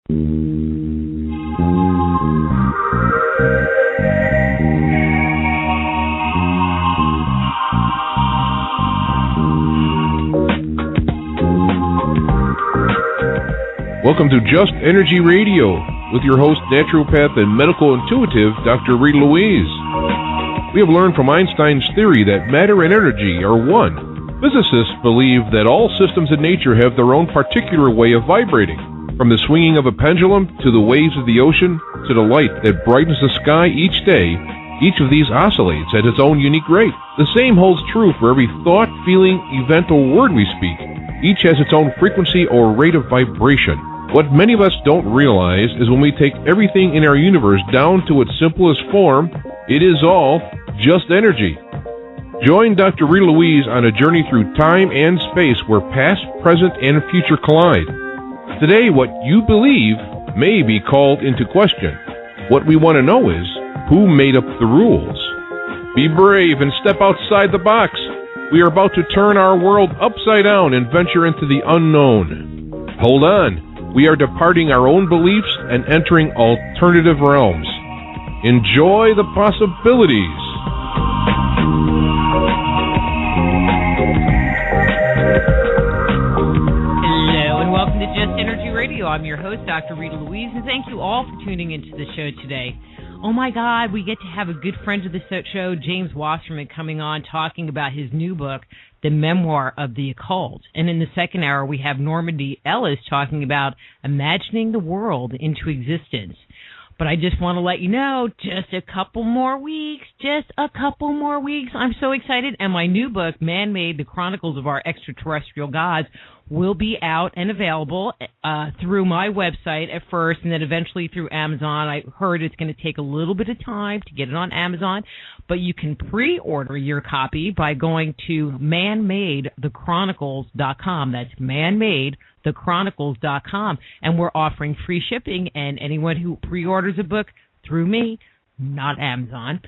Welcome to Just Energy Radio with your host, naturopath and medical intuitive, Dr. Rita Louise. We have learned from Einstein's theory that matter and energy are one. Physicists believe that all systems in nature have their own particular way of vibrating. From the swinging of a pendulum, to the waves of the ocean, to the light that brightens the sky each day, each of these oscillates at its own unique rate. The same holds true for every thought, feeling, event, or word we speak. Each has its own frequency or rate of vibration. What many of us don't realize is when we take everything in our universe down to its simplest form, it is all just energy. Join Dr. Rita Louise on a journey through time and space where past, present, and future collide. Today, what you believe may be called into question. What we want to know is, who made up the rules? Be brave and step outside the box. We are about to turn our world upside down and venture into the unknown. Hold on. We are departing our own beliefs and entering alternative realms. Enjoy the possibilities. Hello and welcome to Just Energy Radio. I'm your host, Dr. Rita Louise, and thank you all for tuning into the show today. Oh my God, we get to have a good friend of the show, James Wasserman, coming on talking about his new book, The Memoir of the Occult. And in the second hour, we have Normandy Ellis talking about imagining the world into existence. But I just want to let you know, just a couple more weeks. I'm so excited. And my new book, Man-Made, The Chronicles of Our Extraterrestrial Gods, will be out and available through my website at first and then eventually through Amazon. I heard it's going to take a little bit of time to get it on Amazon, but you can pre-order your copy by going to manmadethechronicles.com. That's manmadethechronicles.com. And we're offering free shipping, and anyone who pre-orders a book through me, not Amazon,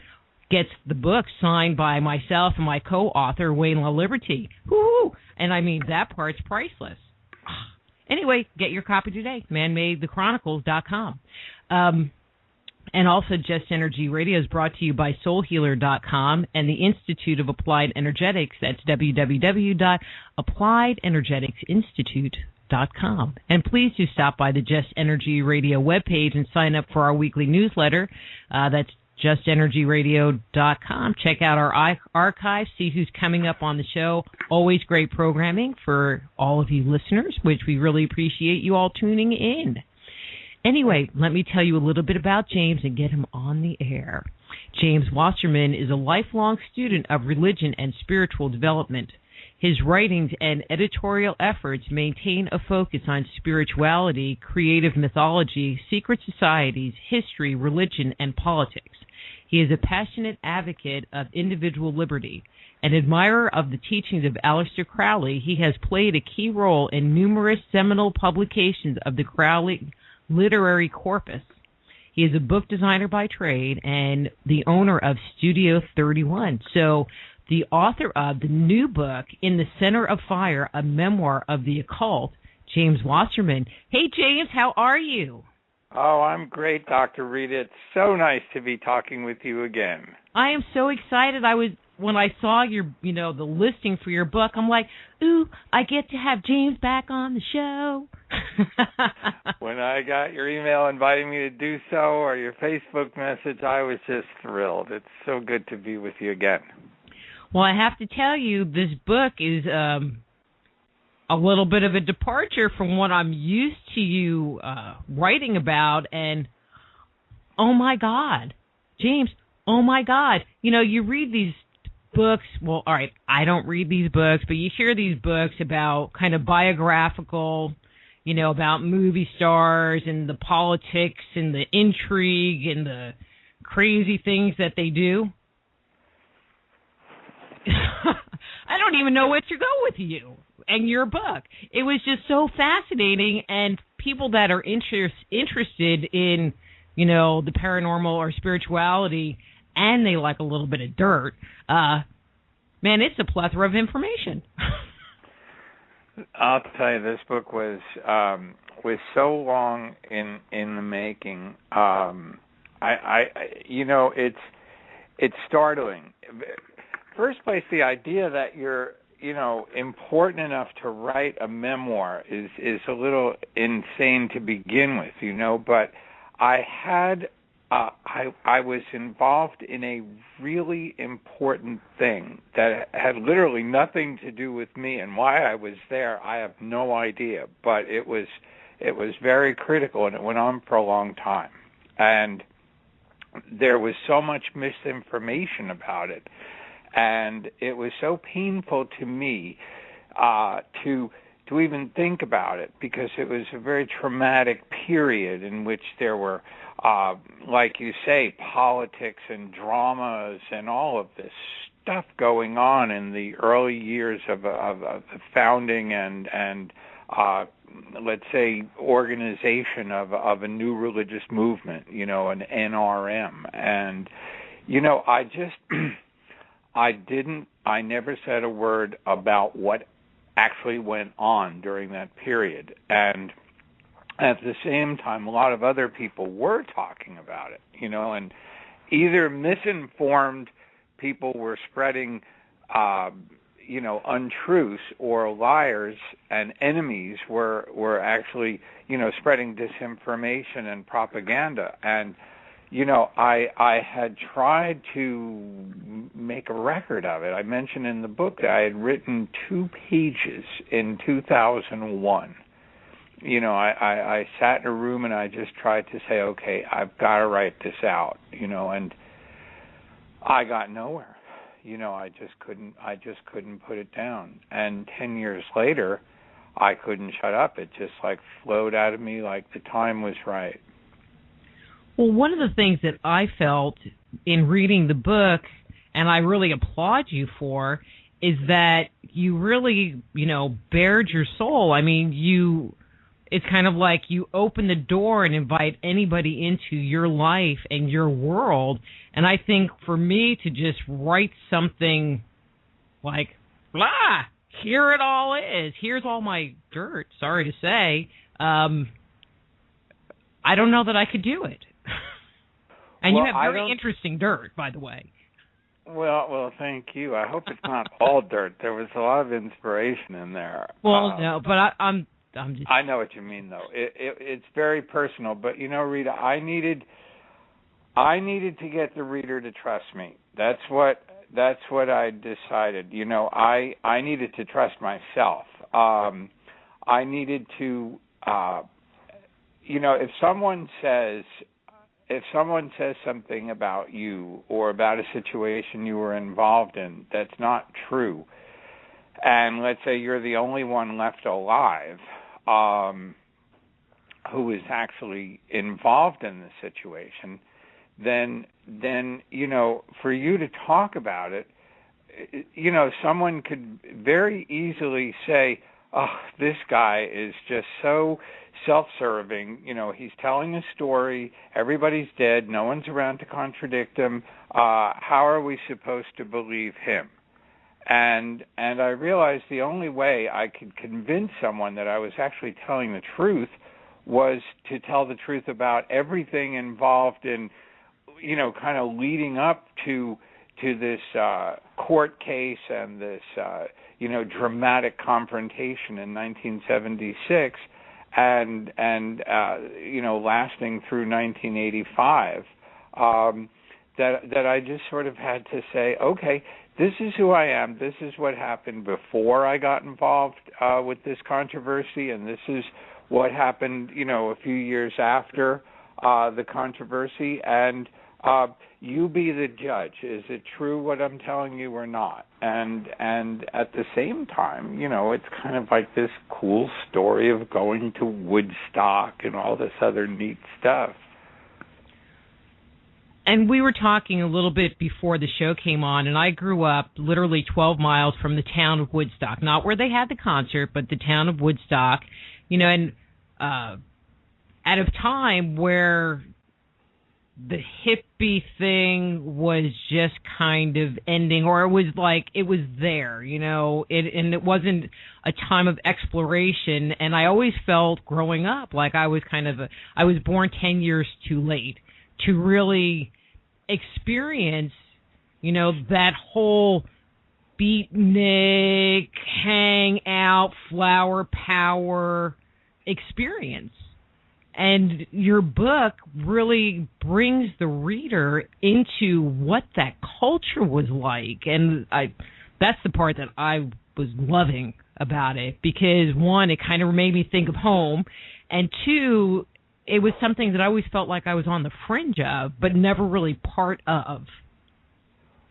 gets the book signed by myself and my co-author, Wayne LaLiberty. Woo-hoo! And I mean, that part's priceless. Anyway, get your copy today, manmadethechronicles.com. And also, Just Energy Radio is brought to you by soulhealer.com and the Institute of Applied Energetics. That's www.appliedenergeticsinstitute.com. And please do stop by the Just Energy Radio webpage and sign up for our weekly newsletter. That's justenergyradio.com. Check out our archives, see who's coming up on the show. Always great programming for all of you listeners, which we really appreciate you all tuning in. Anyway, let me tell you a little bit about James and get him on the air. James Wasserman is a lifelong student of religion and spiritual development. His writings and editorial efforts maintain a focus on spirituality, creative mythology, secret societies, history, religion, and politics. He is a passionate advocate of individual liberty. An admirer of the teachings of Aleister Crowley, he has played a key role in numerous seminal publications of the Crowley literary corpus. He is a book designer by trade and the owner of Studio 31. So, the author of the new book, In the Center of Fire, a memoir of the occult, James Wasserman. Hey, James, how are you? Oh, I'm great, Dr. Rita. It's so nice to be talking with you again. I am so excited. When I saw your, the listing for your book, I'm like, ooh, I get to have James back on the show. When I got your email inviting me to do so, or your Facebook message, I was just thrilled. It's so good to be with you again. Well, I have to tell you, this book is a little bit of a departure from what I'm used to you writing about. And, oh, my God, James, oh, my God. You read these books. Well, all right, I don't read these books, but you hear these books about kind of biographical, about movie stars and the politics and the intrigue and the crazy things that they do. I don't even know where to go with you and your book. It was just so fascinating, and people that are interested in, the paranormal or spirituality, and they like a little bit of dirt, man, it's a plethora of information. I'll tell you, this book was was so long in the making. It's startling. First place, the idea that you're important enough to write a memoir is a little insane to begin with, but I was involved in a really important thing that had literally nothing to do with me, and why I was there, I have no idea, but it was very critical, and it went on for a long time. And there was so much misinformation about it, and it was so painful to me to even think about it, because it was a very traumatic period in which there were, like you say, politics and dramas and all of this stuff going on in the early years of the founding and let's say organization of a new religious movement, an NRM. And I never said a word about what actually went on during that period. And at the same time, a lot of other people were talking about it, and either misinformed people were spreading, untruths, or liars and enemies were actually, spreading disinformation and propaganda. And, I had tried to make a record of it. I mentioned in the book that I had written 2 pages in 2001. I sat in a room and I just tried to say, okay, I've got to write this out, and I got nowhere. I just couldn't put it down. And 10 years later, I couldn't shut up. It just flowed out of me like the time was right. Well, one of the things that I felt in reading the book, and I really applaud you for, is that you really, bared your soul. I mean, it's kind of like you open the door and invite anybody into your life and your world. And I think for me to just write something like, blah, here it all is, here's all my dirt, sorry to say, I don't know that I could do it. And you have very interesting dirt, by the way. Well, thank you. I hope it's not all dirt. There was a lot of inspiration in there. Well, no, but I'm just... I know what you mean, though. It's very personal. But Rita, I needed to get the reader to trust me. That's what I decided. I needed to trust myself. I needed to, if someone says something about you or about a situation you were involved in that's not true, and let's say you're the only one left alive who is actually involved in the situation, then for you to talk about it, someone could very easily say, oh, this guy is just so self-serving, he's telling a story, everybody's dead, no one's around to contradict him, how are we supposed to believe him? And I realized the only way I could convince someone that I was actually telling the truth was to tell the truth about everything involved in, kind of leading up to this court case and this, dramatic confrontation in 1976, and lasting through 1985. That I just sort of had to say, okay, this is who I am. This is what happened before I got involved with this controversy, and this is what happened, a few years after the controversy. And you be the judge. Is it true what I'm telling you or not? And at the same time, it's kind of like this cool story of going to Woodstock and all this other neat stuff. And we were talking a little bit before the show came on, and I grew up literally 12 miles from the town of Woodstock, not where they had the concert, but the town of Woodstock, and at a time where the hippie thing was just kind of ending, or it was like it was there, and it wasn't a time of exploration. And I always felt growing up like I was I was born 10 years too late to really experience, that whole beatnik, hang out, flower power experience. And your book really brings the reader into what that culture was like. And that's the part that I was loving about it, because one, it kind of made me think of home, and two, it was something that I always felt like I was on the fringe of, but never really part of.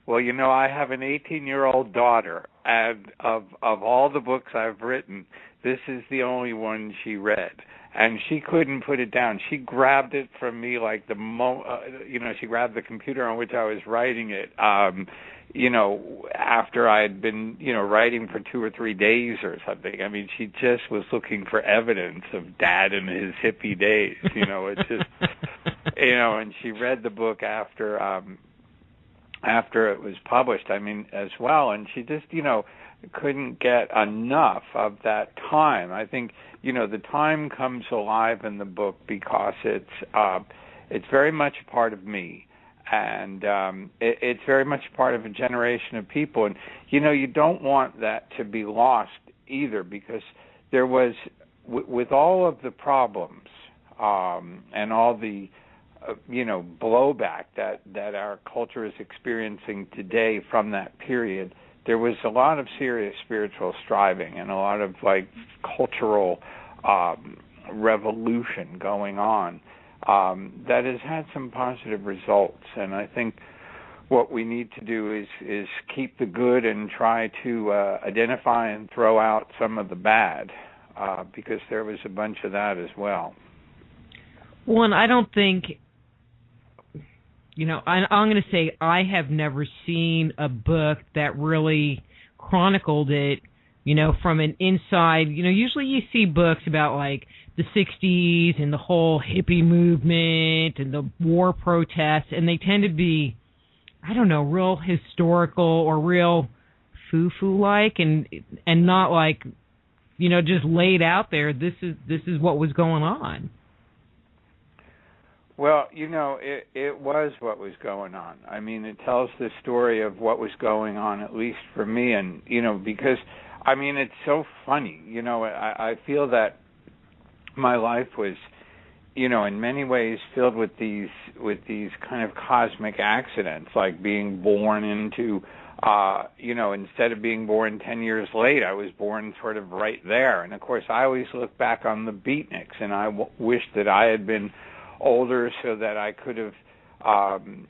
Well, I have an 18-year-old daughter, and of all the books I've written, this is the only one she read. And she couldn't put it down. She grabbed it from me like she grabbed the computer on which I was writing it, after I had been, writing for 2 or 3 days or something. I mean, she just was looking for evidence of Dad in his hippie days, it's just, and she read the book after it was published, as well. And she just, couldn't get enough of that time. I think, the time comes alive in the book because it's very much a part of me, and it's very much part of a generation of people. And you don't want that to be lost either, because there was, with all of the problems and all the blowback that our culture is experiencing today from that period, there was a lot of serious spiritual striving and a lot of cultural revolution going on that has had some positive results. And I think what we need to do is keep the good and try to identify and throw out some of the bad, because there was a bunch of that as well. Well, and I don't think, I'm going to say I have never seen a book that really chronicled it, from an inside. Usually you see books about the 60s and the whole hippie movement and the war protests, and they tend to be, real historical or real foo-foo-like, and not just laid out there. This is what was going on. Well, it was what was going on. I mean, it tells the story of what was going on, at least for me. And, because, it's so funny. I feel that my life was, in many ways filled with these kind of cosmic accidents, like being born into, instead of being born 10 years late, I was born sort of right there. And, of course, I always look back on the beatniks, and I wish that I had been older so that I could have,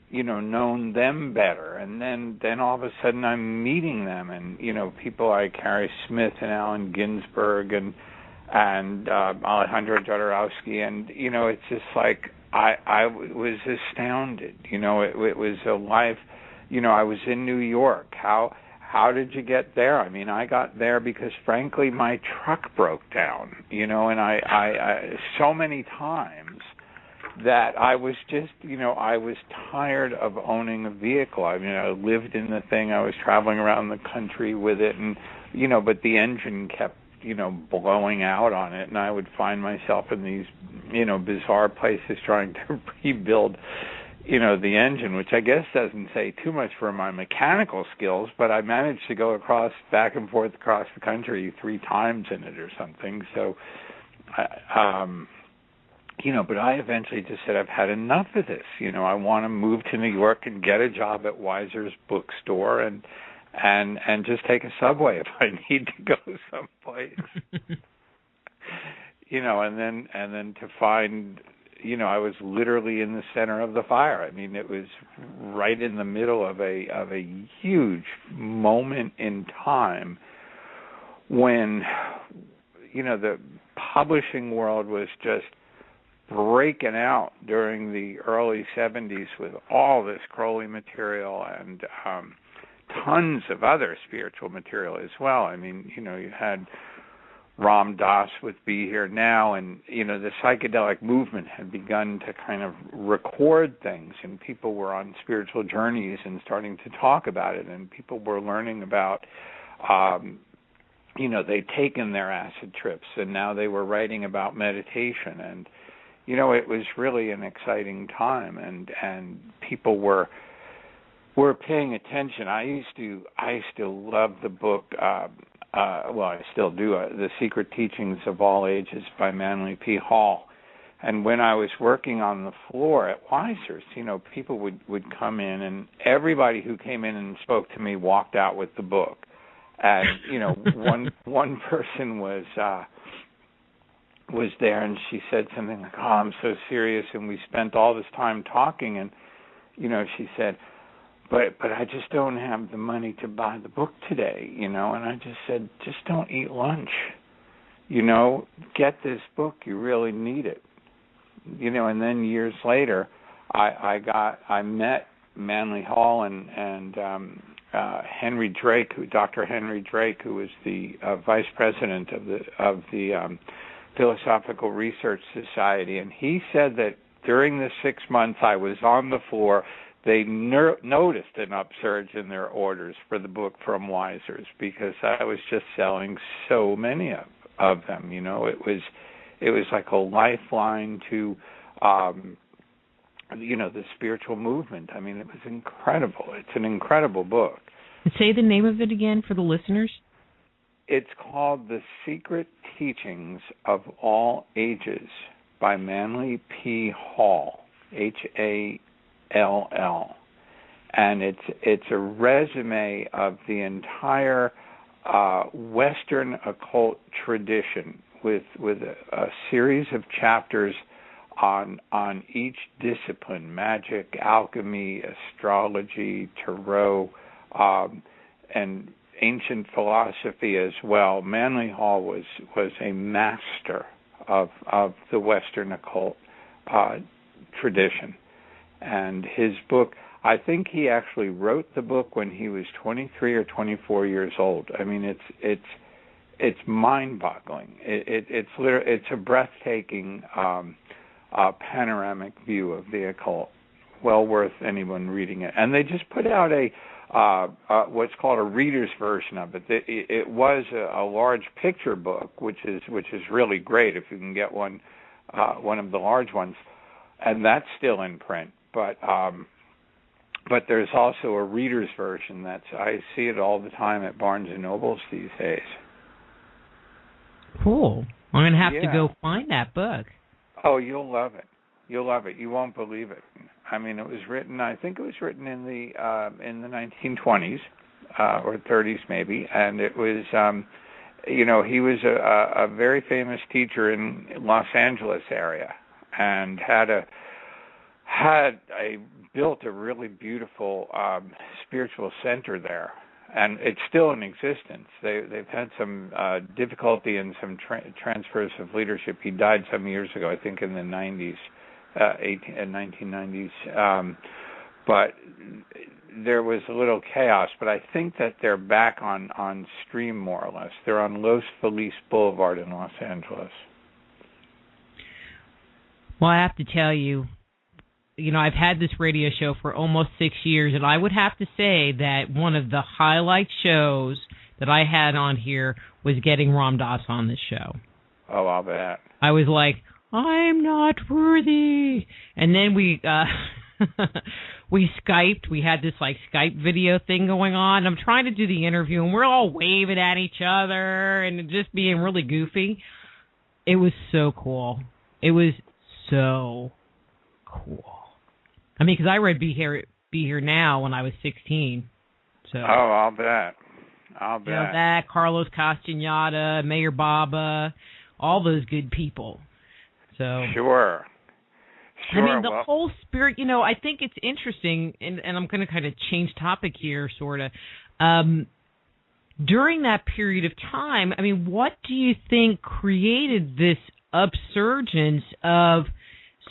known them better. And then all of a sudden I'm meeting them, and, people like Harry Smith and Allen Ginsberg and Alejandro Jodorowsky, and, it's just I was astounded. It was a life, I was in New York. How did you get there? I got there because, frankly, my truck broke down, and I so many times that I was just, I was tired of owning a vehicle. I lived in the thing. I was traveling around the country with it, and, but the engine kept, blowing out on it, and I would find myself in these, bizarre places trying to rebuild, the engine, which I guess doesn't say too much for my mechanical skills, but I managed to go back and forth across the country 3 times in it or something. So, but I eventually just said, I've had enough of this. I want to move to New York and get a job at Weiser's bookstore and just take a subway if I need to go someplace. And then to find, I was literally in the center of the fire. It was right in the middle of a huge moment in time when, the publishing world was just breaking out during the early 70s with all this Crowley material and tons of other spiritual material as well. You had Ram Dass would be here now, and the psychedelic movement had begun to kind of record things, and people were on spiritual journeys and starting to talk about it, and people were learning about, they'd taken their acid trips, and now they were writing about meditation, and it was really an exciting time, and people were paying attention. I used to love the book. I still do, The Secret Teachings of All Ages by Manly P. Hall. And when I was working on the floor at Weiser's, people would come in, and everybody who came in and spoke to me walked out with the book. And, one person was there, and she said something like, "Oh, I'm so serious, and we spent all this time talking," and, she said, But I just don't have the money to buy the book today, and I just said, just don't eat lunch, get this book, you really need it, and then years later, I met Manly Hall and Henry Drake, Dr. Henry Drake, who was the vice president of the Philosophical Research Society, and he said that during the 6 months I was on the floor, they noticed an upsurge in their orders for the book from Weiser's because I was just selling so many of them. It was like a lifeline to, the spiritual movement. I mean, it was incredible. It's an incredible book. Say the name of it again for the listeners. It's called The Secret Teachings of All Ages by Manly P. Hall, H-A-L-L, and it's a resume of the entire Western occult tradition with a series of chapters on each discipline: magic, alchemy, astrology, tarot, and ancient philosophy as well. Manly Hall was a master of the Western occult tradition. And his book, I think he actually wrote the book when he was 23 or 24 years old. I mean, it's mind-boggling. It's a breathtaking panoramic view of the occult. Well worth anyone reading it. And they just put out what's called a reader's version of it. It was a large picture book, which is really great if you can get one of the large ones, and that's still in print. But there's also a reader's version. I see it all the time at Barnes and Nobles these days. Cool. I'm gonna have to go find that book. Oh, you'll love it. You'll love it. You won't believe it. I mean, it was written. I think it was written in the 1920s or 30s maybe, and it was. He was a very famous teacher in Los Angeles area, and built a really beautiful spiritual center there, and it's still in existence. They've had some difficulty in some transfers of leadership. He died some years ago, I think in the 1990s, but there was a little chaos. But I think that they're back on stream more or less. They're on Los Feliz Boulevard in Los Angeles. Well, I have to tell you, I've had this radio show for almost 6 years, and I would have to say that one of the highlight shows that I had on here was getting Ram Dass on this show. Oh, I'll bet. I was like, I'm not worthy. And then we Skyped. We had this Skype video thing going on. I'm trying to do the interview, and we're all waving at each other and just being really goofy. It was so cool. It was so cool. I mean, because I read Be Here Now when I was 16. So. Oh, I'll bet. That, Carlos Castañeda, Mayor Baba, all those good people. So. Sure. I mean, the whole spirit, I think it's interesting, and I'm going to kind of change topic here, sort of. During that period of time, I mean, what do you think created this upsurgence of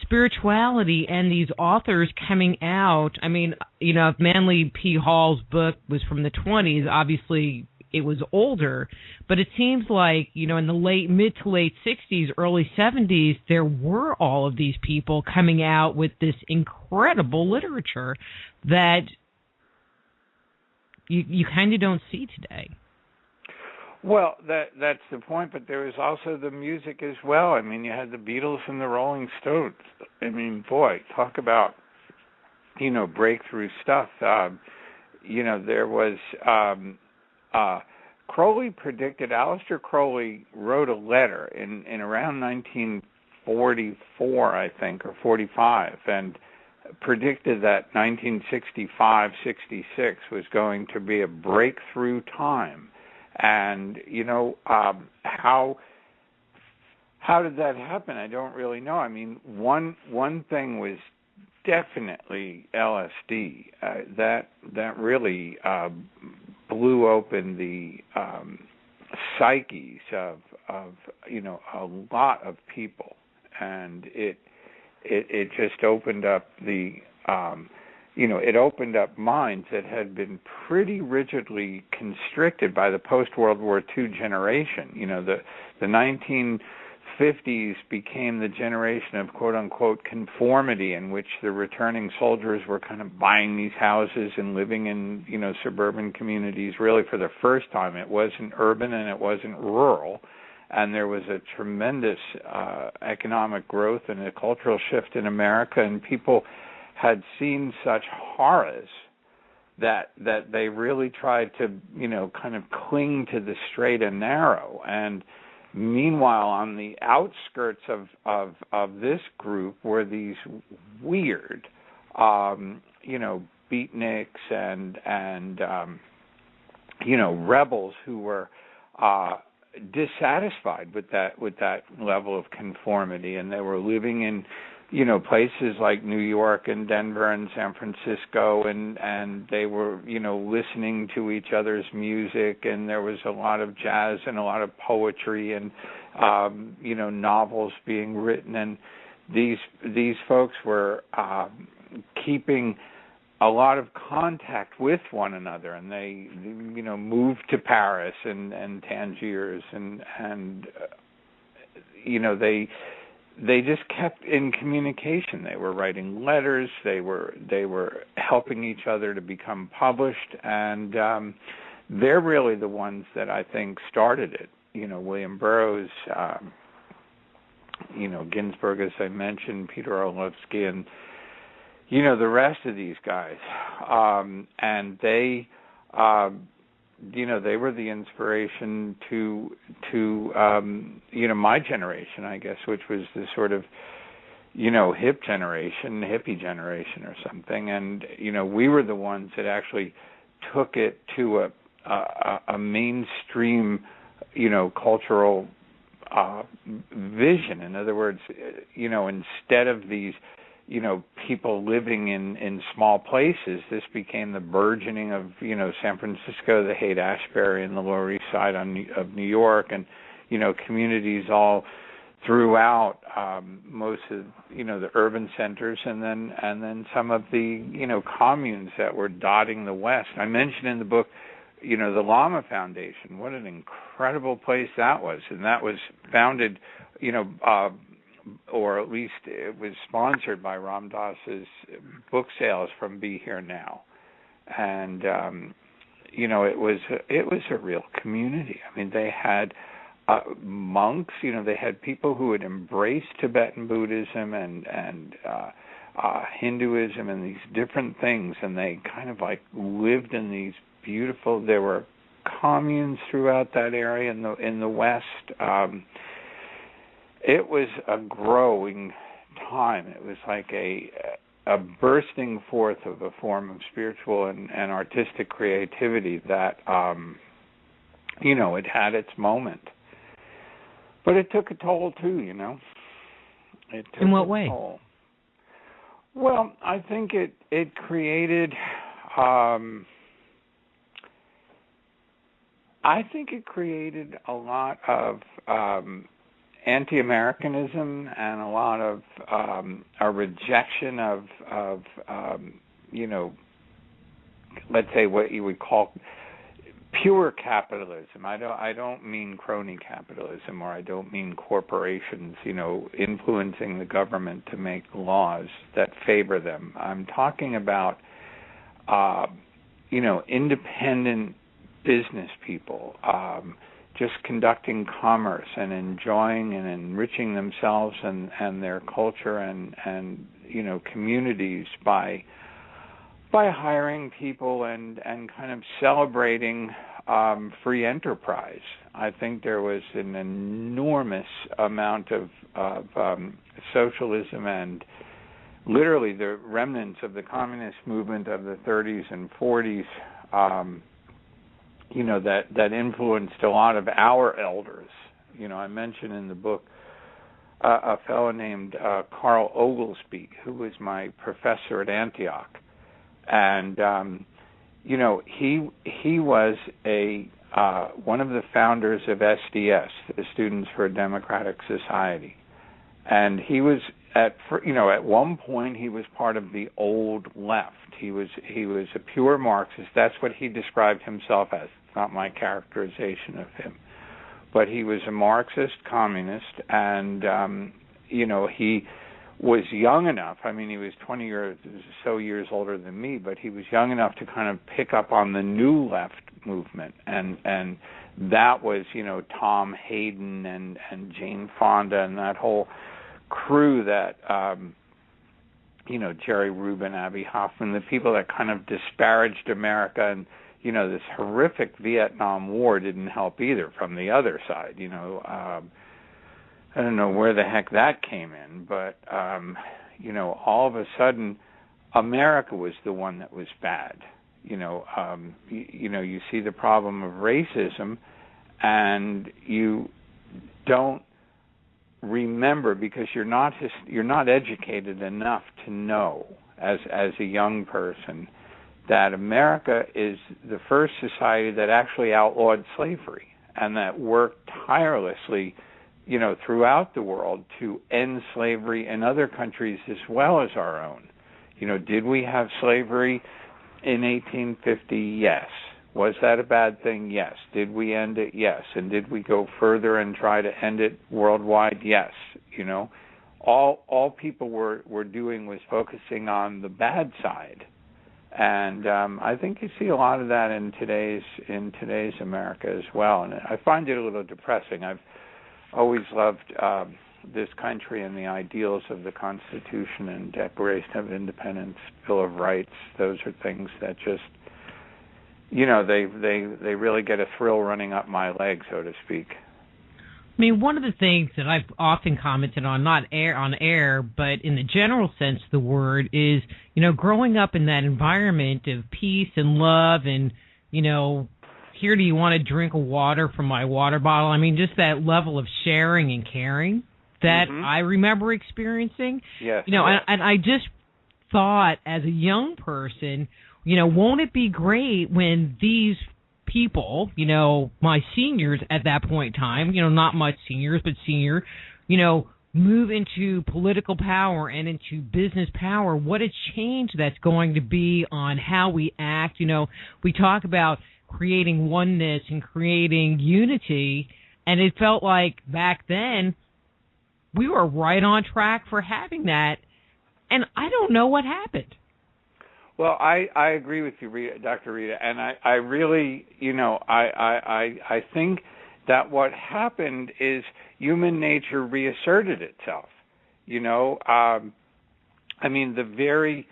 spirituality and these authors coming out? I mean, if Manly P. Hall's book was from the 20s, obviously it was older, but it seems like, in the mid to late 60s, early 70s, there were all of these people coming out with this incredible literature that you kind of don't see today. Well, that's the point, but there was also the music as well. I mean, you had the Beatles and the Rolling Stones. I mean, boy, talk about, breakthrough stuff. There was Crowley predicted, Aleister Crowley wrote a letter in around 1944, I think, or 45, and predicted that 1965-66 was going to be a breakthrough time. And, how did that happen? I don't really know. I mean, one thing was definitely LSD. That really blew open the psyches of a lot of people, and it just opened up the it opened up minds that had been pretty rigidly constricted by the post-World War II generation. The 1950s became the generation of quote-unquote conformity, in which the returning soldiers were kind of buying these houses and living in, suburban communities really for the first time. It wasn't urban and it wasn't rural. And there was a tremendous economic growth and a cultural shift in America, and people had seen such horrors that they really tried to, kind of cling to the straight and narrow. And meanwhile, on the outskirts of this group were these weird, beatniks and rebels who were dissatisfied with that level of conformity, and they were living in places like New York and Denver and San Francisco, and they were, listening to each other's music, and there was a lot of jazz and a lot of poetry and, novels being written, and these folks were keeping a lot of contact with one another, and they, moved to Paris and Tangiers, and they just kept in communication. They were writing letters. They were helping each other to become published, and they're really the ones that I think started it. William Burroughs, Ginsberg, as I mentioned, Peter Orlovsky, and the rest of these guys, and they they were the inspiration to my generation, I guess, which was the sort of hippie generation or something, and we were the ones that actually took it to a mainstream cultural vision. In other words, instead of these people living in small places, this became the burgeoning of, San Francisco, the Haight-Ashbury, and the Lower East Side of New York, and, communities all throughout most of, the urban centers, and then some of the, communes that were dotting the West. I mentioned in the book, the Lama Foundation. What an incredible place that was, and that was founded, or at least it was sponsored by Ram Dass's book sales from Be Here Now, and it was a real community. I mean, they had monks. They had people who had embraced Tibetan Buddhism and Hinduism and these different things, and they kind of like lived in these beautiful. There were communes throughout that area in the West. It was a growing time. It was like a bursting forth of a form of spiritual and artistic creativity that, it had its moment. But it took a toll, too, It took In what way? Toll. Well, I think it created... I think it created a lot of... anti-Americanism and a lot of a rejection of let's say what you would call pure capitalism. I don't mean crony capitalism, or I don't mean corporations, influencing the government to make laws that favor them. I'm talking about, independent business people, just conducting commerce and enjoying and enriching themselves and their culture and communities by hiring people and kind of celebrating free enterprise. I think there was an enormous amount of socialism and literally the remnants of the communist movement of the 30s and 40s, that influenced a lot of our elders. I mentioned in the book a fellow named Carl Oglesby, who was my professor at Antioch. And he was one of the founders of SDS, the Students for a Democratic Society, and he was at one point he was part of the old left. He was a pure Marxist. That's what he described himself as. It's not my characterization of him, but he was a Marxist communist, and he was young enough. I mean, he was 20 or so years older than me, but he was young enough to kind of pick up on the new left movement, and that was, Tom Hayden and Jane Fonda and that whole crew that, Jerry Rubin, Abby Hoffman, the people that kind of disparaged America, and, this horrific Vietnam War didn't help either from the other side, I don't know where the heck that came in, but, all of a sudden, America was the one that was bad. You see the problem of racism, and you don't remember because you're not educated enough to know as a young person that America is the first society that actually outlawed slavery and that worked tirelessly throughout the world to end slavery in other countries as well as our own. Did we have slavery in 1850? Yes. Was that a bad thing? Yes. Did we end it? Yes. And did we go further and try to end it worldwide? Yes. All people were doing was focusing on the bad side. And I think you see a lot of that in today's America as well. And I find it a little depressing. I've always loved this country and the ideals of the Constitution and Declaration of Independence, Bill of Rights. Those are things that just, they really get a thrill running up my leg, so to speak. I mean, one of the things that I've often commented on, not on air, but in the general sense of the word, is, growing up in that environment of peace and love and, here, do you want a drink of water from my water bottle? I mean, just that level of sharing and caring that I remember experiencing. Yes. And I just thought as a young person, won't it be great when these people, my seniors at that point in time, not much seniors, but senior, move into political power and into business power, what a change that's going to be on how we act. We talk about creating oneness and creating unity, and it felt like back then we were right on track for having that, and I don't know what happened. Well, I agree with you, Rita, Dr. Rita, and I really, I think that what happened is human nature reasserted itself. I mean, the very,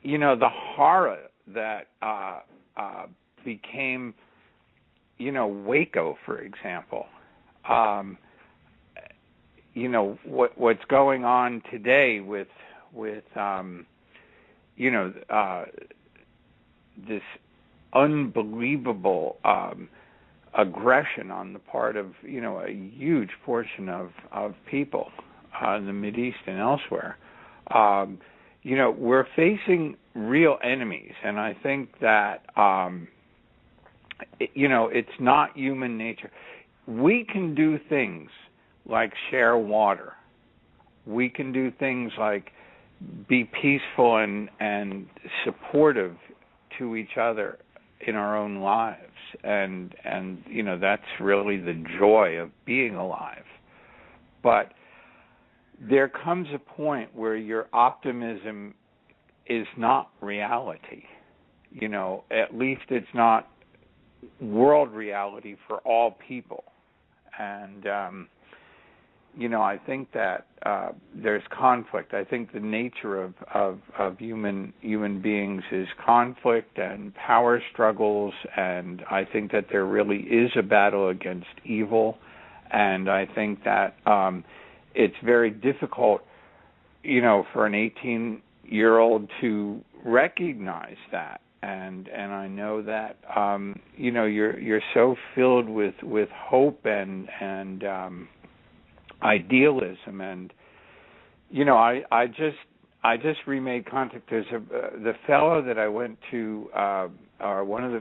the horror that became, Waco, for example. What's going on today with this unbelievable aggression on the part of, a huge portion of people in the Mideast and elsewhere. We're facing real enemies, and I think that, it's not human nature. We can do things like share water. We can do things like be peaceful and supportive to each other in our own lives, and that's really the joy of being alive. But there comes a point where your optimism is not reality. At least it's not world reality for all people. And I think that there's conflict. I think the nature of human beings is conflict and power struggles, and I think that there really is a battle against evil, and I think that it's very difficult, for an 18-year-old to recognize that. And I know that you're so filled with hope and idealism, and I just remade contact. There's the fellow that I went to, or one of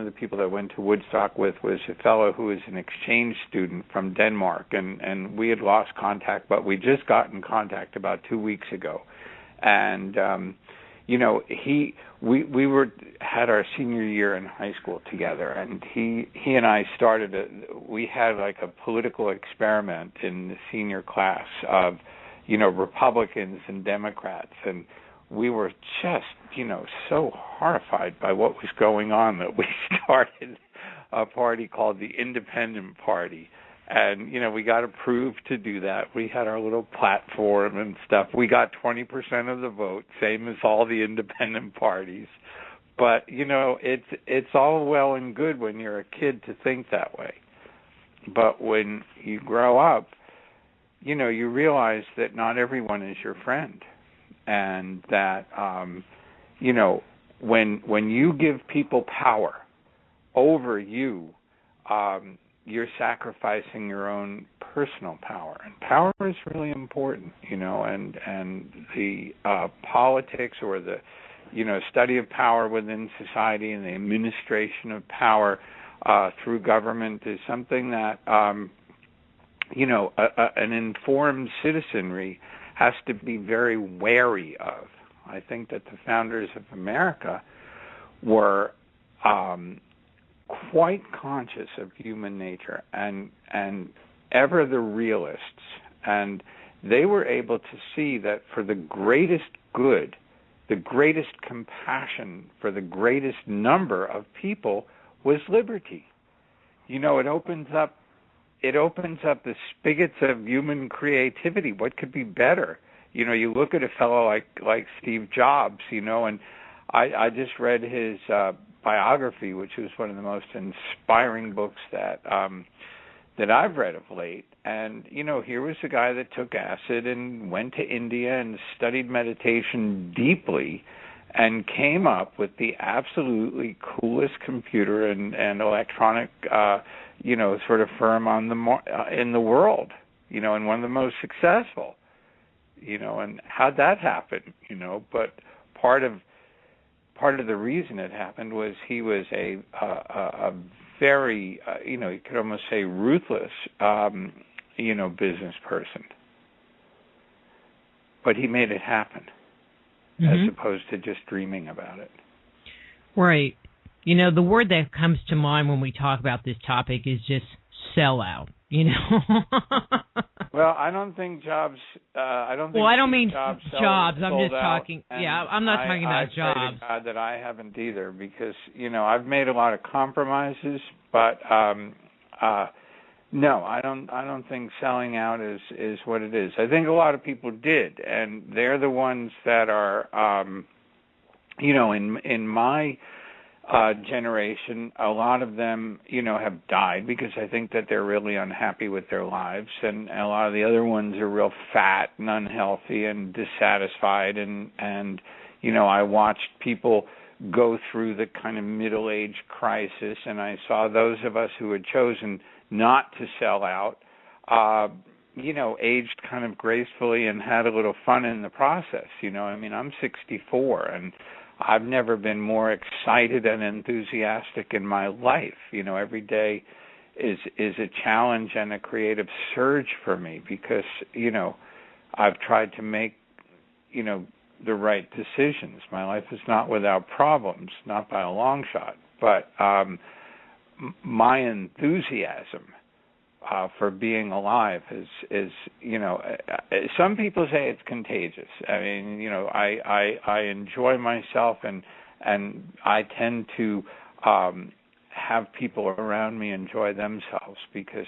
the people that I went to Woodstock with was a fellow who was an exchange student from Denmark, and we had lost contact, but we just got in contact about 2 weeks ago, and we had our senior year in high school together, and he and I we had like a political experiment in the senior class of, Republicans and Democrats, and we were just, so horrified by what was going on that we started a party called the Independent Party. And, we got approved to do that. We had our little platform and stuff. We got 20% of the vote, same as all the independent parties. But, it's all well and good when you're a kid to think that way. But when you grow up, you realize that not everyone is your friend. And that, when you give people power over you, you're sacrificing your own personal power, and power is really important, and the politics or the, study of power within society and the administration of power through government is something that, an informed citizenry has to be very wary of. I think that the founders of America were quite conscious of human nature and ever the realists, and they were able to see that for the greatest good, the greatest compassion for the greatest number of people was liberty. It opens up the spigots of human creativity. What could be better? You look at a fellow like Steve Jobs, and I just read his biography, which was one of the most inspiring books that I've read of late. And here was a guy that took acid and went to India and studied meditation deeply, and came up with the absolutely coolest computer and electronic sort of firm in the world, and one of the most successful. And how'd that happen? But part of the reason it happened was he was a very, you could almost say ruthless, business person. But he made it happen, as opposed to just dreaming about it. Right. The word that comes to mind when we talk about this topic is just sellout. Well, I don't think Jobs. I don't mean jobs. I'm just talking. Yeah, I'm not talking about jobs. I pray to God that I haven't either, because I've made a lot of compromises, but no, I don't think selling out is what it is. I think a lot of people did, and they're the ones that are, in my generation, a lot of them, have died because I think that they're really unhappy with their lives, and a lot of the other ones are real fat and unhealthy and dissatisfied, and I watched people go through the kind of middle-age crisis, and I saw those of us who had chosen not to sell out, aged kind of gracefully and had a little fun in the process. I'm 64, and I've never been more excited and enthusiastic in my life. Every day is a challenge and a creative surge for me, because, I've tried to make, the right decisions. My life is not without problems, not by a long shot, but my enthusiasm for being alive is some people say it's contagious. I mean, I enjoy myself, and I tend to have people around me enjoy themselves because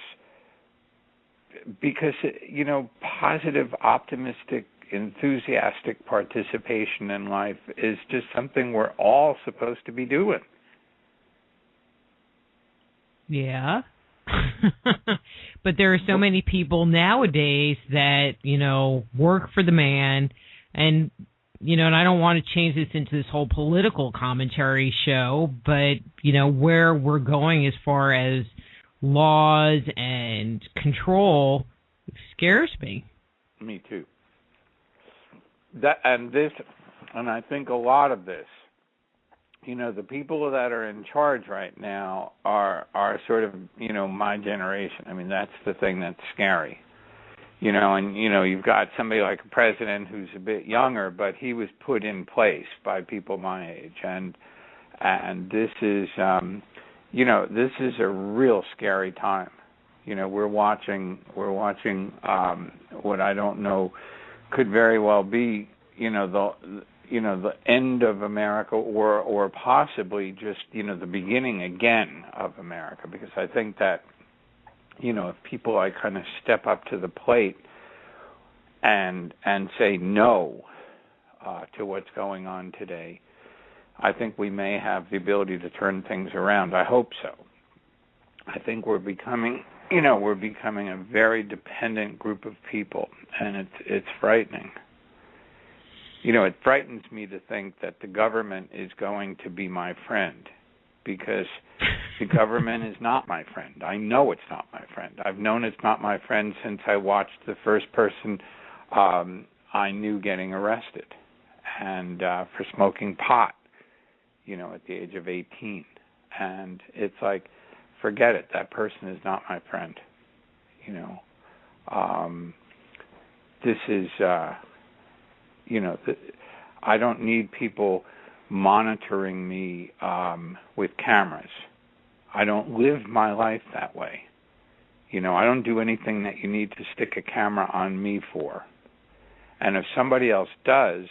positive, optimistic, enthusiastic participation in life is just something we're all supposed to be doing. Yeah. But there are so many people nowadays that, work for the man, and I don't want to change this into this whole political commentary show, but, where we're going as far as laws and control scares me. Me too. And I think a lot of this, the people that are in charge right now are sort of, my generation. I mean, that's the thing that's scary. And you've got somebody like a president who's a bit younger, but he was put in place by people my age, and this is this is a real scary time. We're watching what I don't know could very well be the end of America, or possibly just the beginning again of America, because I think that if people kind of step up to the plate and say no to what's going on today, I think we may have the ability to turn things around. I hope so. I think we're becoming a very dependent group of people, and it's frightening. It frightens me to think that the government is going to be my friend, because the government is not my friend. I know it's not my friend. I've known it's not my friend since I watched the first person I knew getting arrested, and for smoking pot, at the age of 18. And it's like, forget it. That person is not my friend. This is, I don't need people monitoring me with cameras. I don't live my life that way. I don't do anything that you need to stick a camera on me for. And if somebody else does,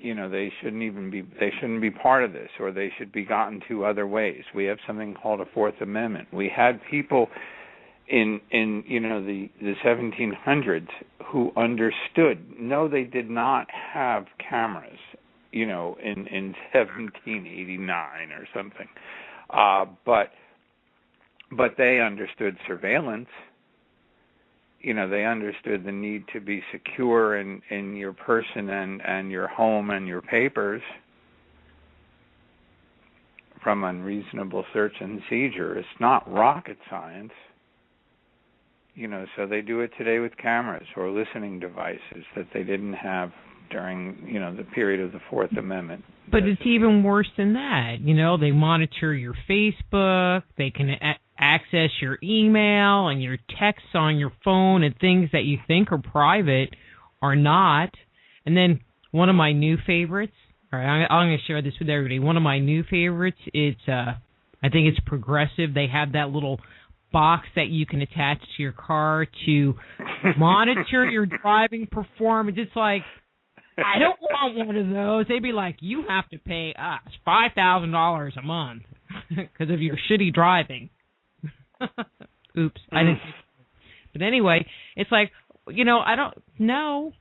they shouldn't be part of this, or they should be gotten to other ways. We have something called a Fourth Amendment. We had people in the 1700s who understood. No, they did not have cameras, in 1789 or something. But they understood surveillance. They understood the need to be secure in your person and your home and your papers from unreasonable search and seizure. It's not rocket science. So they do it today with cameras or listening devices that they didn't have during, the period of the Fourth Amendment. But it's even worse than that. They monitor your Facebook, they can access your email and your texts on your phone, and things that you think are private are not. And then one of my new favorites, all right, I'm going to share this with everybody. One of my new favorites, I think it's Progressive. They have that little box that you can attach to your car to monitor your driving performance. It's like, I don't want one of those. They'd be like, you have to pay us $5,000 a month because of your shitty driving. Oops, I didn't. But anyway, it's like, I don't know.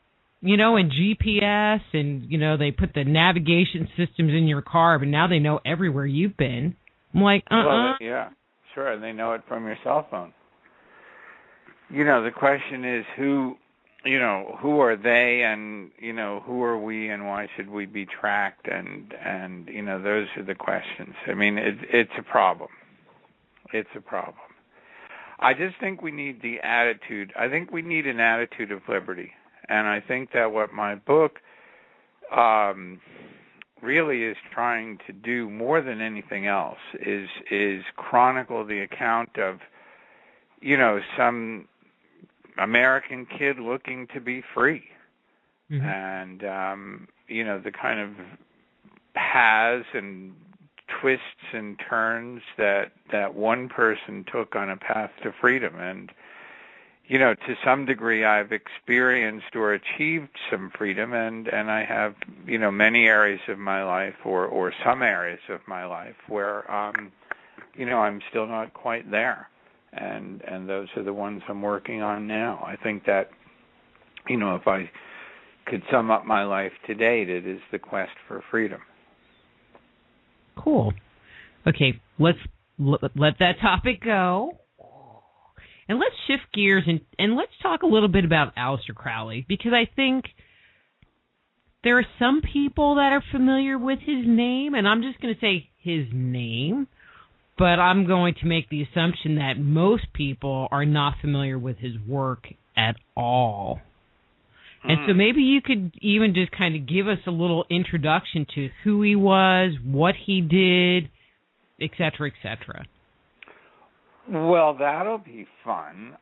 And GPS, and, they put the navigation systems in your car, but now they know everywhere you've been. I'm like, Well, yeah, sure, they know it from your cell phone. The question is who are they, and, who are we, and why should we be tracked? And those are the questions. I mean, it's a problem. It's a problem. I just think we need the attitude. I think we need an attitude of liberty. And I think that what my book really is trying to do more than anything else is chronicle the account of, some American kid looking to be free. Mm-hmm. And, the kind of paths and twists and turns that one person took on a path to freedom. And, to some degree I've experienced or achieved some freedom, and I have, many areas of my life or some areas of my life where, I'm still not quite there. And those are the ones I'm working on now. I think that, if I could sum up my life to date, it is the quest for freedom. Cool. Okay, let's let that topic go. And let's shift gears and let's talk a little bit about Aleister Crowley, because I think there are some people that are familiar with his name, and I'm just going to say his name, but I'm going to make the assumption that most people are not familiar with his work at all. And so maybe you could even just kind of give us a little introduction to who he was, what he did, et cetera, et cetera. Well, that'll be fun.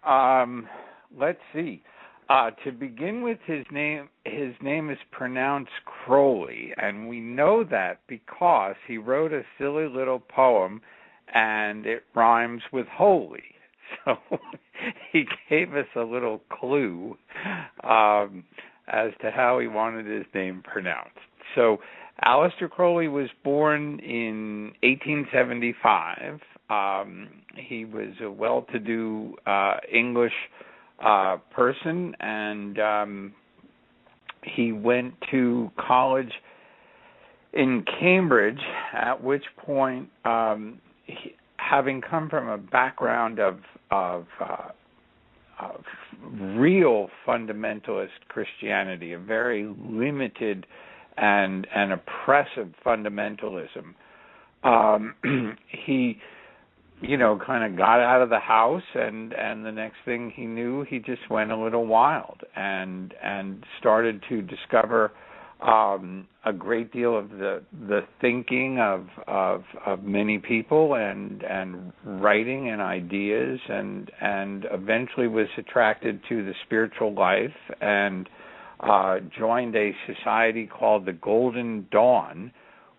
Let's see. To begin with, his name is pronounced Crowley, and we know that because he wrote a silly little poem, and it rhymes with holy. So he gave us a little clue as to how he wanted his name pronounced. So Aleister Crowley was born in 1875. He was a well-to-do English person, and he went to college in Cambridge, at which point, having come from a background of real fundamentalist Christianity, a very limited and oppressive fundamentalism, he kind of got out of the house, and the next thing he knew, he just went a little wild and started to discover a great deal of the thinking of many people and writing and ideas, and eventually was attracted to the spiritual life and joined a society called the Golden Dawn,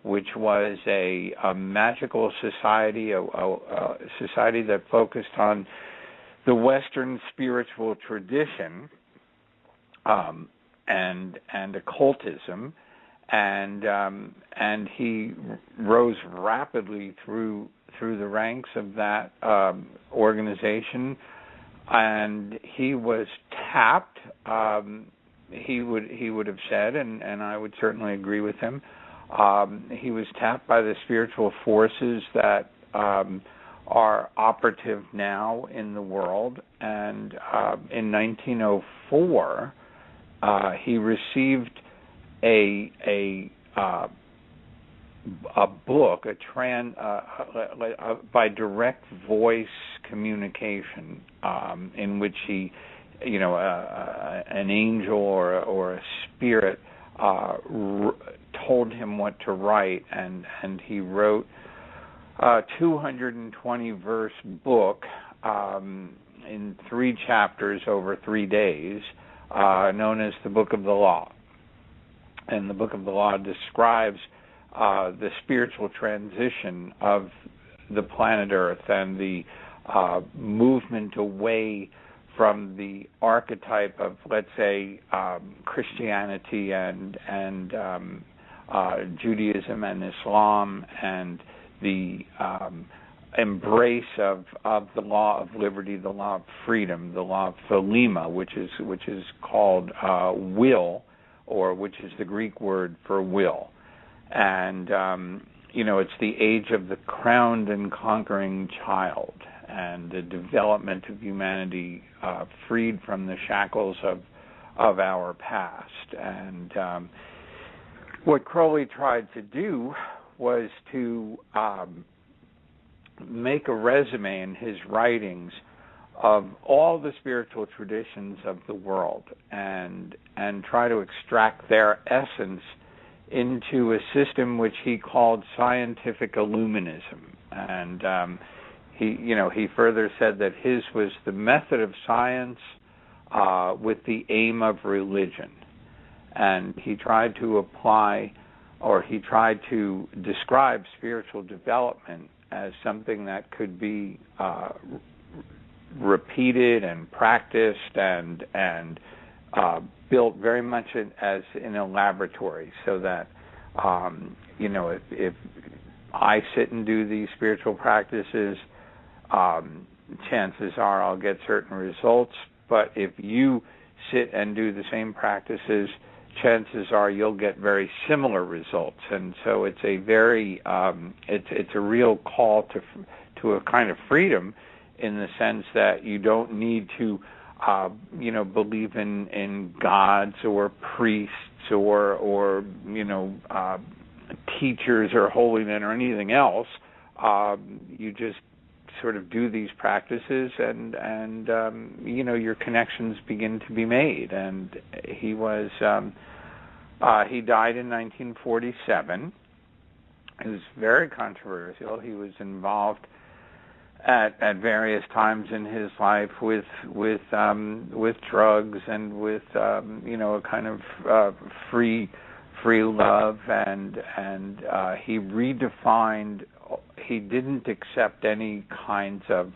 which was a magical society, a society that focused on the Western spiritual tradition and occultism, and he rose rapidly through the ranks of that organization, and he was tapped. He would have said, and I would certainly agree with him. He was tapped by the spiritual forces that are operative now in the world, and in 1904, he received a book, by direct voice communication, in which he, an angel or a spirit told him what to write, and he wrote a 220-verse book in 3 chapters over 3 days, known as the Book of the Law. And the Book of the Law describes the spiritual transition of the planet Earth and the movement away from the archetype of, let's say, Christianity and Judaism and Islam, and the embrace of the law of liberty, the law of freedom, the law of thelema, which is called will, or which is the Greek word for will. And it's the age of the crowned and conquering child, and the development of humanity freed from the shackles of our past. And what Crowley tried to do was to make a resume in his writings of all the spiritual traditions of the world, and try to extract their essence into a system which he called scientific illuminism. And he further said that his was the method of science with the aim of religion. And he tried to apply he tried to describe spiritual development as something that could be repeated and practiced and built very much as in a laboratory, so that if I sit and do these spiritual practices, chances are I'll get certain results. But if you sit and do the same practices, chances are you'll get very similar results. And so it's a very it's a real call to a kind of freedom, in the sense that you don't need to believe in gods or priests or teachers or holy men or anything else. You just sort of do these practices, and your connections begin to be made. And he was he died in 1947. It was very controversial. He was involved at various times in his life with drugs and with a kind of free love, and he redefined. He didn't accept any kinds of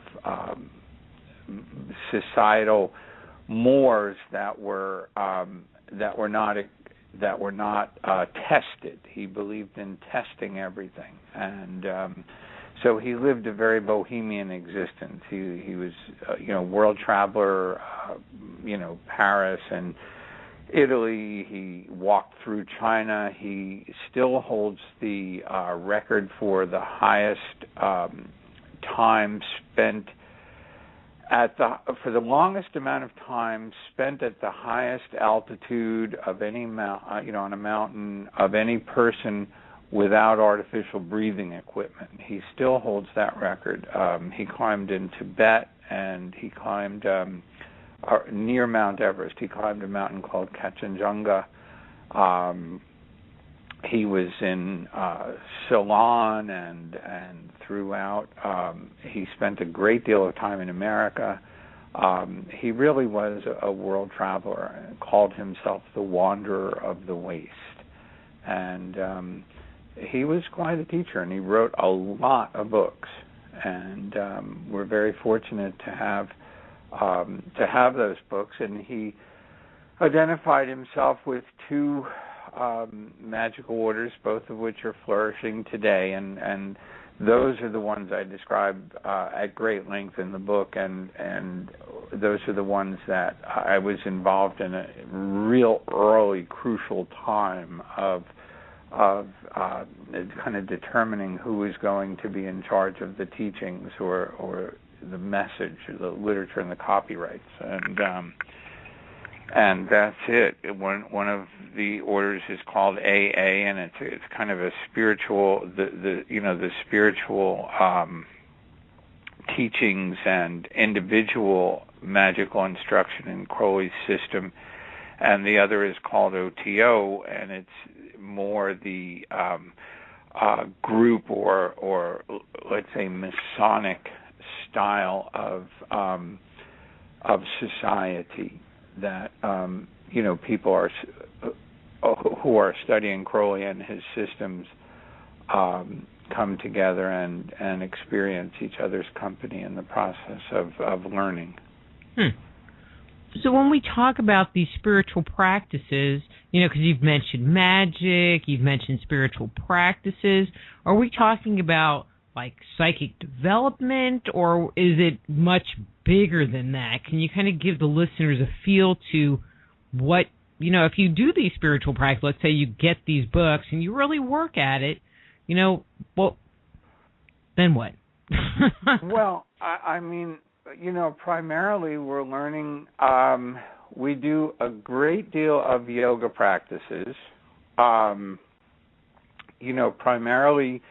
societal mores that were not tested. He believed in testing everything, and so he lived a very bohemian existence. He was world traveler, Paris and Italy. He walked through China. He still holds the record for the highest time spent for the longest amount of time spent at the highest altitude of any on a mountain of any person without artificial breathing equipment. He still holds that record. He climbed in Tibet, and he climbed near Mount Everest. He climbed a mountain called Kanchenjunga. He was in Ceylon and throughout. He spent a great deal of time in America. He really was a world traveler and called himself the Wanderer of the Waste. And he was quite a teacher, and he wrote a lot of books. And we're very fortunate to have those books. And he identified himself with two magical orders, both of which are flourishing today, and those are the ones I describe at great length in the book, and those are the ones that I was involved in a real early, crucial time of kind of determining who is going to be in charge of the teachings or the message, or the literature and the copyrights, and that's it. One of the orders is called AA, and it's kind of a spiritual, the spiritual teachings and individual magical instruction in Crowley's system, and the other is called OTO, and it's more the group or let's say Masonic style of society that people who are studying Crowley and his systems come together and experience each other's company in the process of learning. So when we talk about these spiritual practices, because you've mentioned magic, you've mentioned spiritual practices, are we talking about like psychic development, or is it much bigger than that? Can you kind of give the listeners a feel to what, if you do these spiritual practices, let's say you get these books and you really work at it, well, then what? Well, I mean, primarily we're learning, we do a great deal of yoga practices, primarily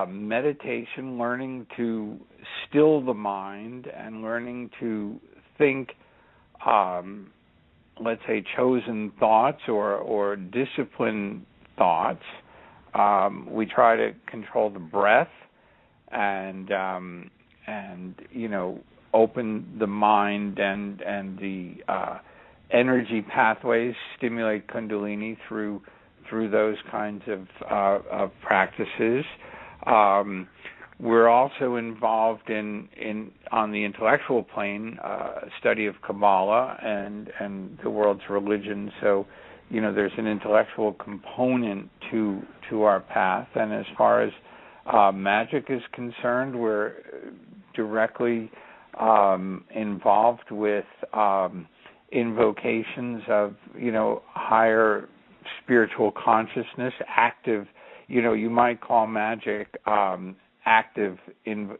meditation, learning to still the mind and learning to think, let's say, chosen thoughts or disciplined thoughts. We try to control the breath and open the mind and the energy pathways, stimulate Kundalini through through those kinds of practices. We're also involved in on the intellectual plane, study of Kabbalah and the world's religion. So, there's an intellectual component to our path. And as far as magic is concerned, we're directly involved with invocations of, higher spiritual consciousness, active, you might call magic active in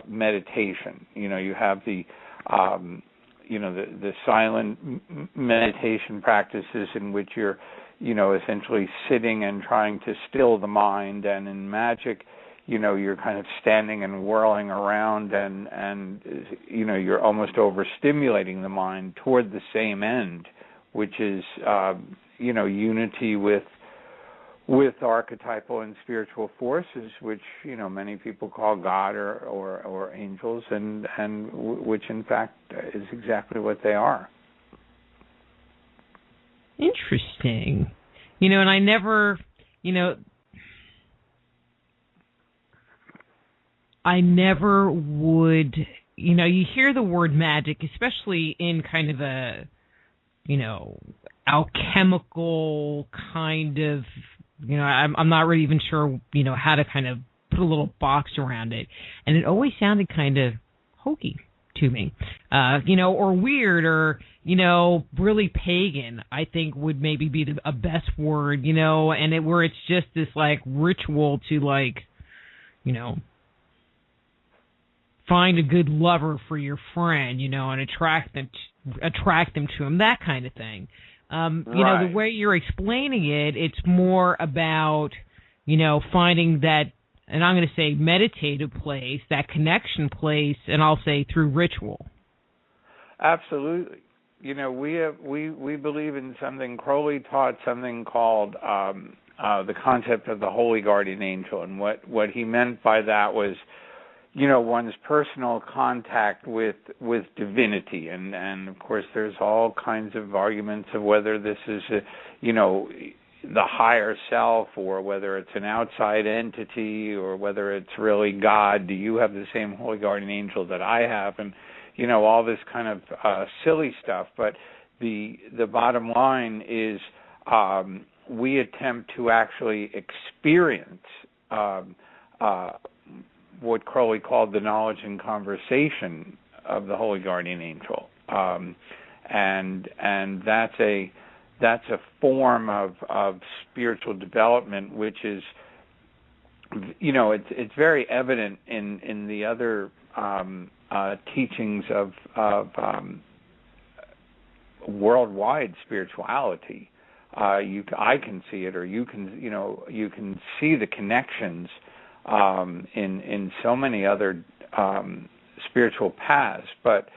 meditation. You have the the silent meditation practices in which you're essentially sitting and trying to still the mind, and in magic you're kind of standing and whirling around and you're almost overstimulating the mind toward the same end, which is unity with archetypal and spiritual forces, which many people call God or angels, and which in fact is exactly what they are. Interesting. And I never, I never would, you hear the word magic, especially in kind of a, alchemical kind of, I'm not really even sure, how to kind of put a little box around it. And it always sounded kind of hokey to me, or weird, or, really pagan, I think would maybe be a best word, and where it's just this like ritual to like, find a good lover for your friend, and attract them to him, that kind of thing. Right. The way you're explaining it, it's more about, finding that, and I'm going to say meditative place, that connection place, and I'll say through ritual. Absolutely. We believe in something. Crowley taught something called the concept of the holy guardian angel, and what he meant by that was, one's personal contact with divinity, and of course there's all kinds of arguments of whether this is the higher self, or whether it's an outside entity, or whether it's really God. Do you have the same holy guardian angel that I have? And all this kind of silly stuff. But the bottom line is we attempt to actually experience what Crowley called the knowledge and conversation of the holy guardian angel, and that's a form of spiritual development, which is, it's very evident in the other teachings of worldwide spirituality. I can see it, or you can see the connections in so many other spiritual paths. But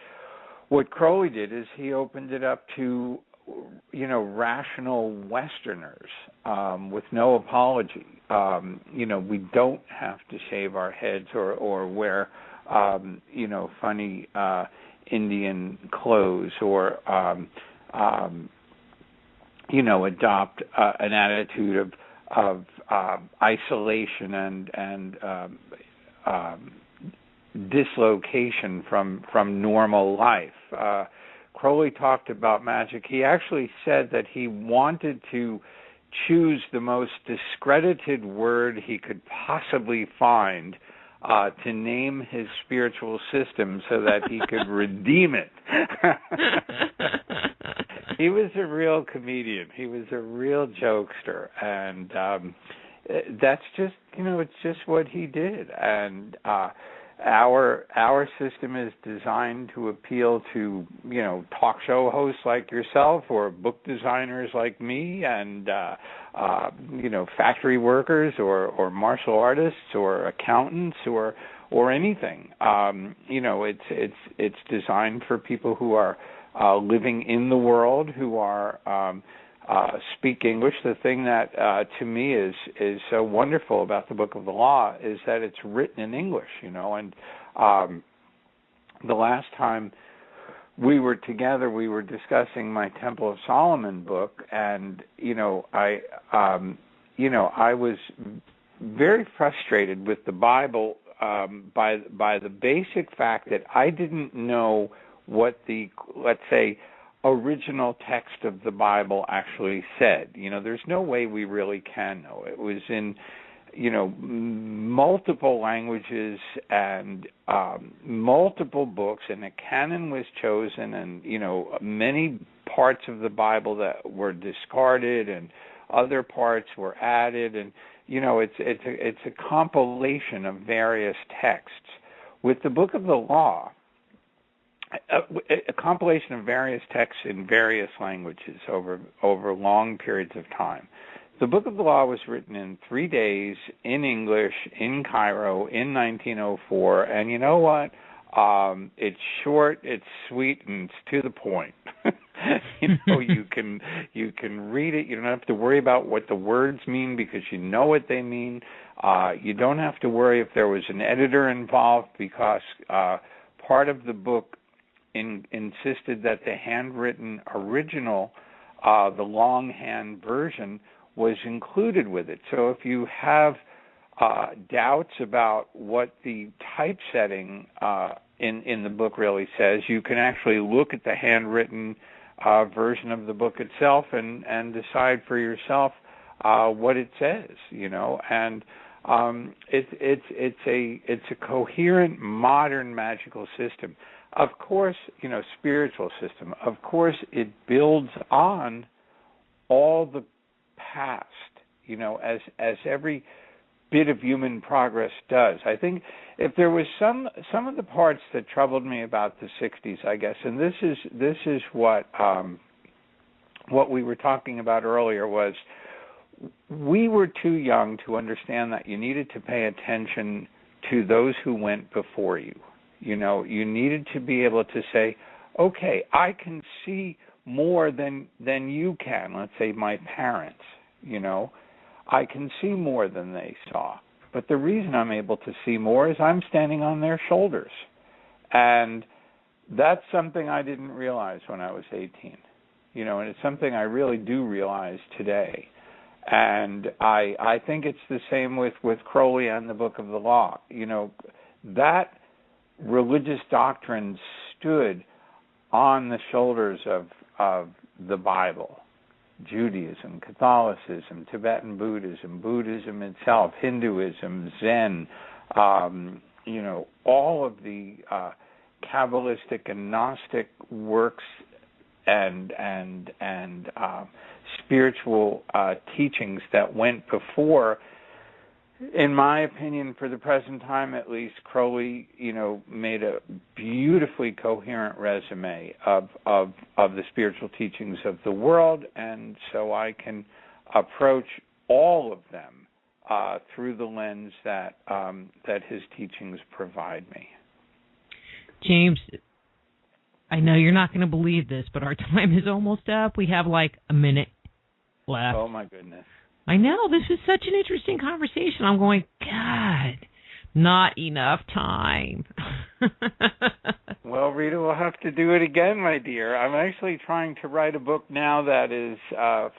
what Crowley did is he opened it up to rational Westerners with no apology. We don't have to shave our heads or wear funny Indian clothes, or adopt an attitude of isolation and dislocation from normal life. Crowley talked about magic. He actually said that he wanted to choose the most discredited word he could possibly find to name his spiritual system so that he could redeem it. He was a real comedian. He was a real jokester, and that's just, it's just what he did. And our system is designed to appeal to, talk show hosts like yourself, or book designers like me, and factory workers, or martial artists, or accountants, or anything. It's designed for people who are living in the world, who are speak English. The thing that to me is so wonderful about the Book of the Law is that it's written in English, and the last time we were together, we were discussing my Temple of Solomon book, and I was very frustrated with the Bible by the basic fact that I didn't know what the, let's say, original text of the Bible actually said. There's no way we really can know. It was in multiple languages and multiple books, and a canon was chosen, and many parts of the Bible that were discarded and other parts were added, and it's a compilation of various texts. With the Book of the Law, a compilation of various texts in various languages over long periods of time. The Book of the Law was written in 3 days in English in Cairo in 1904, and you know what? It's short, it's sweet, and it's to the point. You can read it. You don't have to worry about what the words mean because you know what they mean. You don't have to worry if there was an editor involved because part of the book insisted that the handwritten original, the longhand version, was included with it. So if you have doubts about what the typesetting in the book really says, you can actually look at the handwritten version of the book itself and decide for yourself what it says. And it's a coherent, modern, magical system. Of course, spiritual system. Of course, it builds on all the past, as every bit of human progress does. I think if there was some of the parts that troubled me about the 60s, I guess, and this is what we were talking about earlier, was we were too young to understand that you needed to pay attention to those who went before you. You needed to be able to say, okay, I can see more than you can. Let's say my parents, I can see more than they saw. But the reason I'm able to see more is I'm standing on their shoulders. And that's something I didn't realize when I was 18. And it's something I really do realize today. And I think it's the same with Crowley and the Book of the Law. That religious doctrine stood on the shoulders of the Bible. Judaism, Catholicism, Tibetan Buddhism, Buddhism itself, Hinduism, Zen, all of the Kabbalistic and Gnostic works and spiritual teachings that went before. In my opinion, for the present time at least, Crowley, made a beautifully coherent resume of the spiritual teachings of the world, and so I can approach all of them through the lens that his teachings provide me. James, I know you're not going to believe this, but our time is almost up. We have like a minute left. Oh my goodness. I know, this is such an interesting conversation. I'm going, God, not enough time. Well, Rita, we'll have to do it again, my dear. I'm actually trying to write a book now that is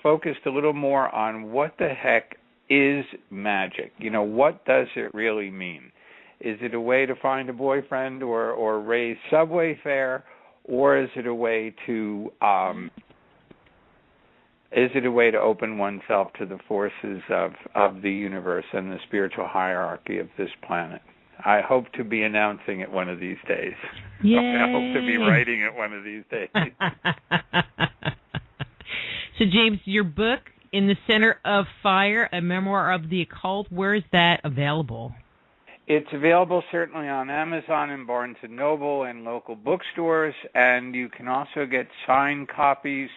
focused a little more on what the heck is magic. What does it really mean? Is it a way to find a boyfriend or raise subway fare, or is it a way to open oneself to the forces of the universe and the spiritual hierarchy of this planet? I hope to be announcing it one of these days. Yay. I hope to be writing it one of these days. So, James, your book, In the Center of Fire, a memoir of the occult, where is that available? It's available certainly on Amazon and Barnes & Noble and local bookstores, and you can also get signed copies.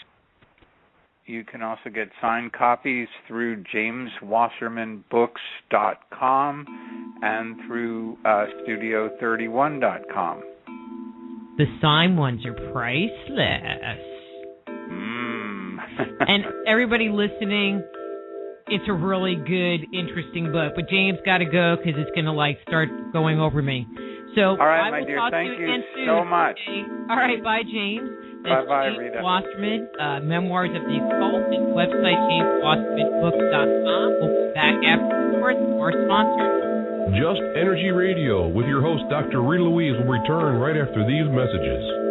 You can also get signed copies through jameswassermanbooks.com and through studio31.com. The signed ones are priceless. And everybody listening, it's a really good, interesting book. But James got to go because it's going to start going over me. So all right, I my will dear. talk Thank to you you again soon. so much. Okay? All right, bye, James. Bye-bye, James Rita. Wasserman, Memoirs of the Occult, and website jameswassermanbooks.com. We'll be back afterwards. Our sponsors. Just Energy Radio with your host, Dr. Rita Louise, will return right after these messages.